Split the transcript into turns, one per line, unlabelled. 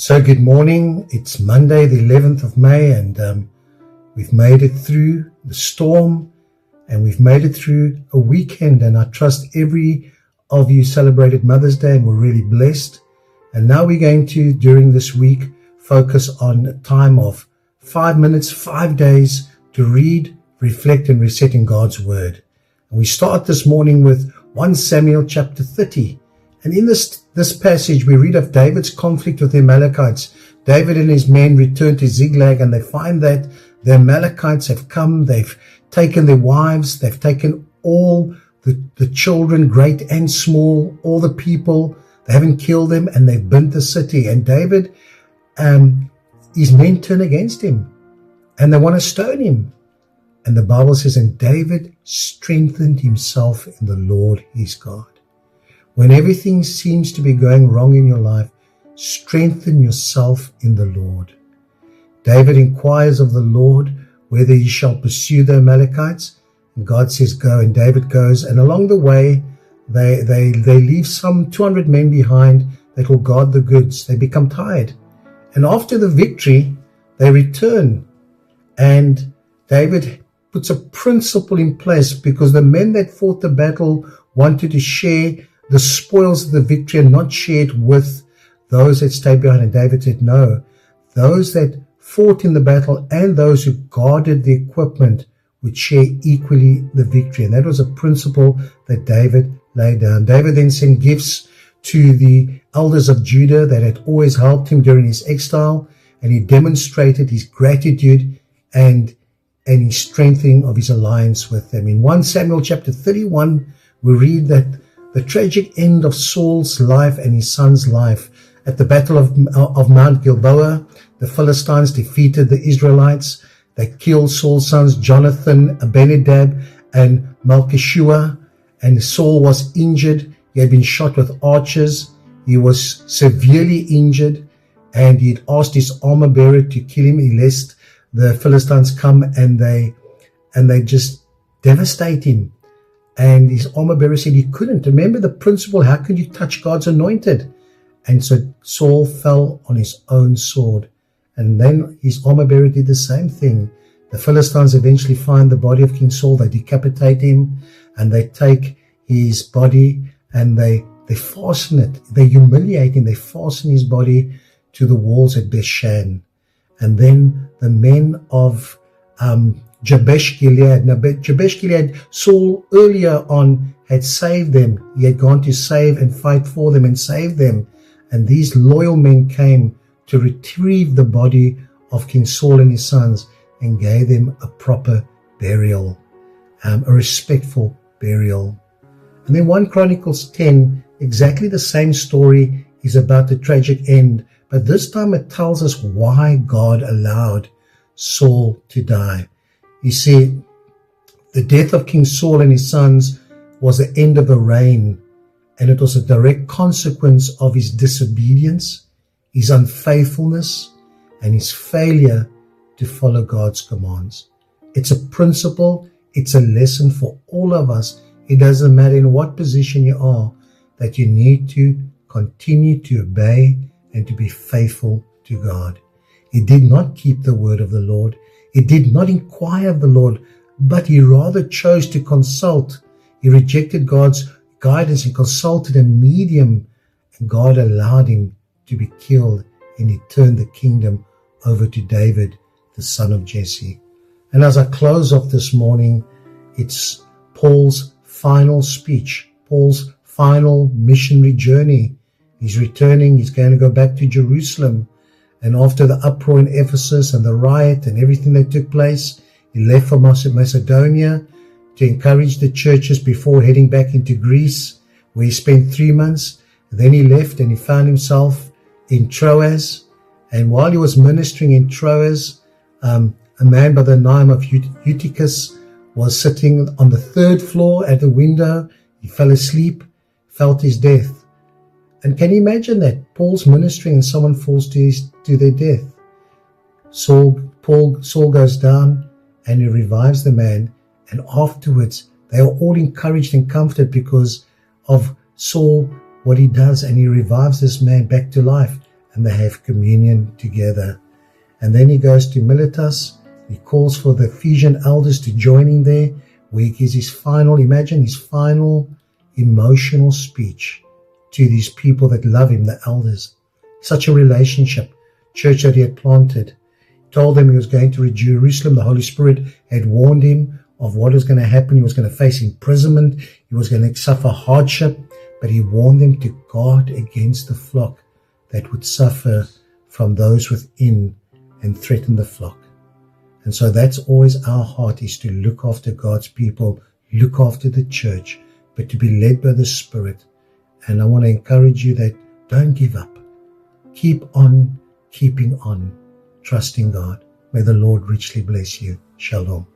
So good morning. It's Monday, the 11th of May, and we've made it through the storm, and we've made it through a weekend, and I trust every of you celebrated Mother's Day and were really blessed. And now we're going to, during this week, focus on a time of 5 minutes, 5 days to read, reflect, and reset in God's Word. And we start this morning with 1 Samuel chapter 30. And in this passage, we read of David's conflict with the Amalekites. David and his men return to Ziklag, and they find that the Amalekites have come. They've taken their wives. They've taken all the children, great and small, all the people. They haven't killed them, and they've burnt the city. And David, his men turn against him, and they want to stone him. And the Bible says, and David strengthened himself in the Lord his God. When everything seems to be going wrong in your life, strengthen yourself in the Lord. David inquires of the Lord whether he shall pursue the Amalekites. And God says, go. And David goes. And along the way, they leave some 200 men behind that will guard the goods. They become tired. And after the victory, they return. And David puts a principle in place, because the men that fought the battle wanted to share the spoils of the victory and not share it with those that stayed behind. And David said, no, those that fought in the battle and those who guarded the equipment would share equally the victory. And that was a principle that David laid down. David then sent gifts to the elders of Judah that had always helped him during his exile, and he demonstrated his gratitude and his strengthening of his alliance with them. In 1 Samuel chapter 31, we read that the tragic end of Saul's life and his son's life. At the battle of Mount Gilboa, the Philistines defeated the Israelites. They killed Saul's sons, Jonathan, Abinadab, and Malchishua. And Saul was injured. He had been shot with archers. He was severely injured, and he had asked his armor bearer to kill him lest the Philistines come and they just devastate him. And his armor bearer said he couldn't. Remember the principle, how can you touch God's anointed? And so Saul fell on his own sword. And then his armor bearer did the same thing. The Philistines eventually find the body of King Saul. They decapitate him, and they take his body and they fasten it. They humiliate him. They fasten his body to the walls at Bethshan. And then the men of Jabesh Gilead. Now, Jabesh Gilead, Saul earlier on had saved them. He had gone to save and fight for them and save them. And these loyal men came to retrieve the body of King Saul and his sons and gave them a proper burial, a respectful burial. And then 1 Chronicles 10, exactly the same story, is about the tragic end. But this time it tells us why God allowed Saul to die. You see, the death of King Saul and his sons was the end of a reign, and it was a direct consequence of his disobedience, his unfaithfulness, and his failure to follow God's commands. It's a principle, it's a lesson for all of us. It doesn't matter in what position you are, that you need to continue to obey and to be faithful to God. He did not keep the word of the Lord. He did not inquire of the Lord, but he rather chose to consult. He rejected God's guidance and consulted a medium, and God allowed him to be killed, and he turned the kingdom over to David, the son of Jesse. And as I close off this morning, it's Paul's final speech, Paul's final missionary journey. He's returning. He's going to go back to Jerusalem. And after the uproar in Ephesus and the riot and everything that took place, he left for Macedonia to encourage the churches before heading back into Greece, where he spent 3 months. Then he left and he found himself in Troas. And while he was ministering in Troas, a man by the name of Eutychus was sitting on the 3rd floor at the window. He fell asleep, felt his death. And can you imagine that? Paul's ministering and someone falls to their death. Saul goes down and he revives the man. And afterwards, they are all encouraged and comforted because of Saul, what he does. And he revives this man back to life. and they have communion together. And then he goes to Miletus. He calls for the Ephesian elders to join in there, where he gives his final emotional speech to these people that love him, the elders. Such a relationship, church that he had planted. He told them he was going to Jerusalem. The Holy Spirit had warned him of what was going to happen. He was going to face imprisonment. He was going to suffer hardship. But he warned them to guard against the flock that would suffer from those within and threaten the flock. And so that's always our heart, is to look after God's people, look after the church, but to be led by the Spirit. And I want to encourage you that don't give up. Keep on keeping on, trusting God. May the Lord richly bless you. Shalom.